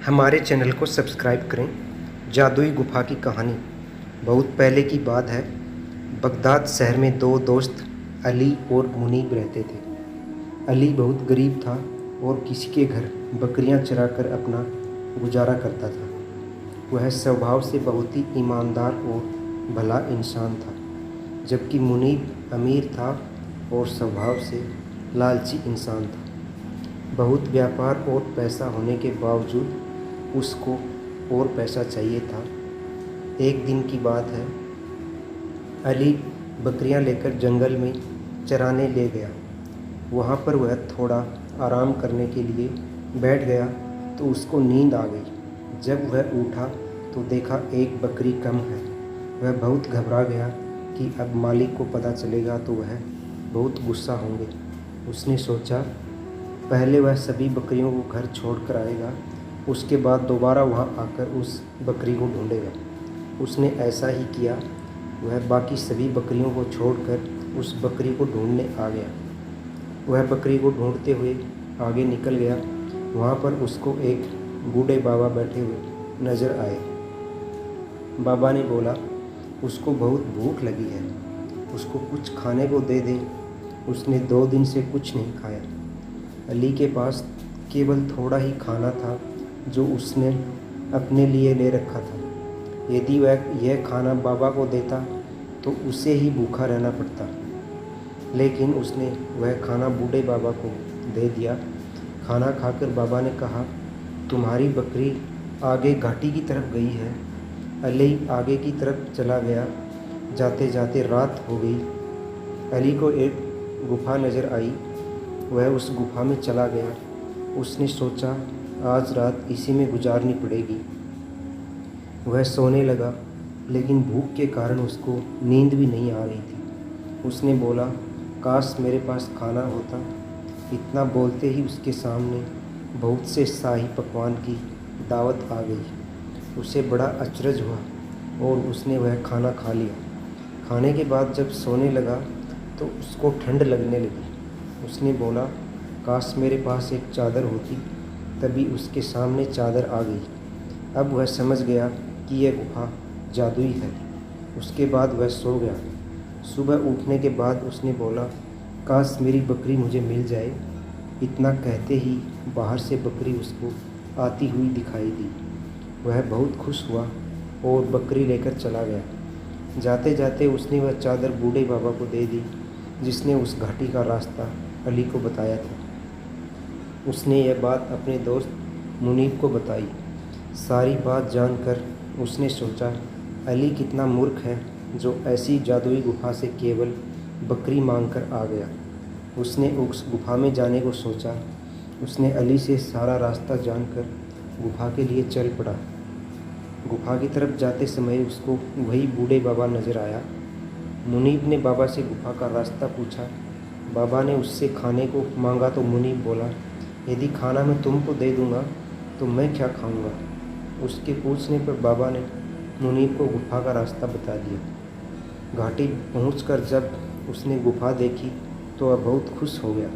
हमारे चैनल को सब्सक्राइब करें। जादुई गुफा की कहानी। बहुत पहले की बात है। बगदाद शहर में दो दोस्त अली और मुनीब रहते थे। अली बहुत गरीब था और किसी के घर बकरियां चराकर अपना गुजारा करता था। वह स्वभाव से बहुत ही ईमानदार और भला इंसान था, जबकि मुनीब अमीर था और स्वभाव से लालची इंसान था। बहुत व्यापार और पैसा होने के बावजूद उसको और पैसा चाहिए था। एक दिन की बात है, अली बकरियां लेकर जंगल में चराने ले गया। वहाँ पर वह थोड़ा आराम करने के लिए बैठ गया तो उसको नींद आ गई। जब वह उठा तो देखा एक बकरी कम है। वह बहुत घबरा गया कि अब मालिक को पता चलेगा तो वह बहुत गुस्सा होंगे। उसने सोचा पहले वह सभी बकरियों को घर छोड़कर आएगा, उसके बाद दोबारा वहाँ आकर उस बकरी को ढूंढेगा। उसने ऐसा ही किया। वह बाकी सभी बकरियों को छोड़कर उस बकरी को ढूंढने आ गया। वह बकरी को ढूंढते हुए आगे निकल गया। वहाँ पर उसको एक बूढ़े बाबा बैठे हुए नज़र आए। बाबा ने बोला, उसको बहुत भूख लगी है, उसको कुछ खाने को दे दे। उसने 2 दिन से कुछ नहीं खाया। अली के पास केवल थोड़ा ही खाना था जो उसने अपने लिए ले रखा था। यदि वह यह खाना बाबा को देता तो उसे ही भूखा रहना पड़ता, लेकिन उसने वह खाना बूढ़े बाबा को दे दिया। खाना खाकर बाबा ने कहा, तुम्हारी बकरी आगे घाटी की तरफ गई है। अली आगे की तरफ चला गया। जाते जाते रात हो गई। अली को एक गुफा नज़र आई। वह उस गुफा में चला गया। उसने सोचा आज रात इसी में गुजारनी पड़ेगी। वह सोने लगा, लेकिन भूख के कारण उसको नींद भी नहीं आ रही थी। उसने बोला, काश मेरे पास खाना होता। इतना बोलते ही उसके सामने बहुत से शाही पकवान की दावत आ गई। उसे बड़ा अचरज हुआ और उसने वह खाना खा लिया। खाने के बाद जब सोने लगा तो उसको ठंड लगने लगी। उसने बोला, काश मेरे पास एक चादर होती। तभी उसके सामने चादर आ गई। अब वह समझ गया कि यह गुफा जादुई है। उसके बाद वह सो गया। सुबह उठने के बाद उसने बोला, काश मेरी बकरी मुझे मिल जाए। इतना कहते ही बाहर से बकरी उसको आती हुई दिखाई दी। वह बहुत खुश हुआ और बकरी लेकर चला गया। जाते जाते उसने वह चादर बूढ़े बाबा को दे दी, जिसने उस घाटी का रास्ता अली को बताया था। उसने यह बात अपने दोस्त मुनीब को बताई। सारी बात जानकर उसने सोचा, अली कितना मूर्ख है जो ऐसी जादुई गुफा से केवल बकरी मांगकर आ गया। उसने उस गुफा में जाने को सोचा। उसने अली से सारा रास्ता जानकर गुफा के लिए चल पड़ा। गुफा की तरफ जाते समय उसको वही बूढ़े बाबा नज़र आया। मुनीब ने बाबा से गुफा का रास्ता पूछा। बाबा ने उससे खाने को मांगा तो मुनीब बोला, यदि खाना मैं तुमको दे दूँगा तो मैं क्या खाऊँगा। उसके पूछने पर बाबा ने मुनीब को गुफा का रास्ता बता दिया। घाटी पहुंचकर जब उसने गुफा देखी तो वह बहुत खुश हो गया।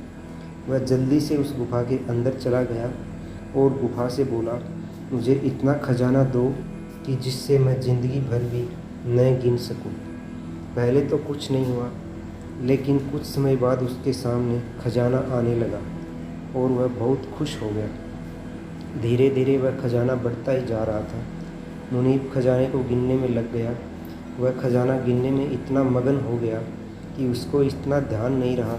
वह जल्दी से उस गुफा के अंदर चला गया और गुफा से बोला, मुझे इतना खजाना दो कि जिससे मैं ज़िंदगी भर भी न गिन सकूं। पहले तो कुछ नहीं हुआ, लेकिन कुछ समय बाद उसके सामने खजाना आने लगा और वह बहुत खुश हो गया। धीरे धीरे वह खजाना बढ़ता ही जा रहा था। मुनीब खजाने को गिनने में लग गया। वह खजाना गिनने में इतना मगन हो गया कि उसको इतना ध्यान नहीं रहा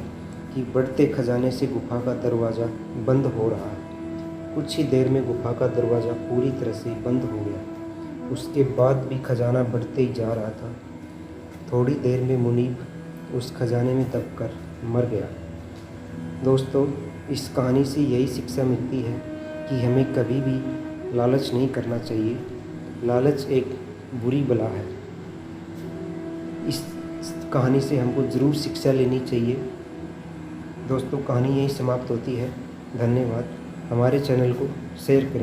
कि बढ़ते खजाने से गुफा का दरवाज़ा बंद हो रहा है। कुछ ही देर में गुफा का दरवाज़ा पूरी तरह से बंद हो गया। उसके बाद भी खजाना बढ़ते ही जा रहा था। थोड़ी देर में मुनीब उस खजाने में दबकर मर गया। दोस्तों, इस कहानी से यही शिक्षा मिलती है कि हमें कभी भी लालच नहीं करना चाहिए। लालच एक बुरी बला है। इस कहानी से हमको ज़रूर शिक्षा लेनी चाहिए। दोस्तों, कहानी यहीं समाप्त होती है। धन्यवाद। हमारे चैनल को शेयर करें।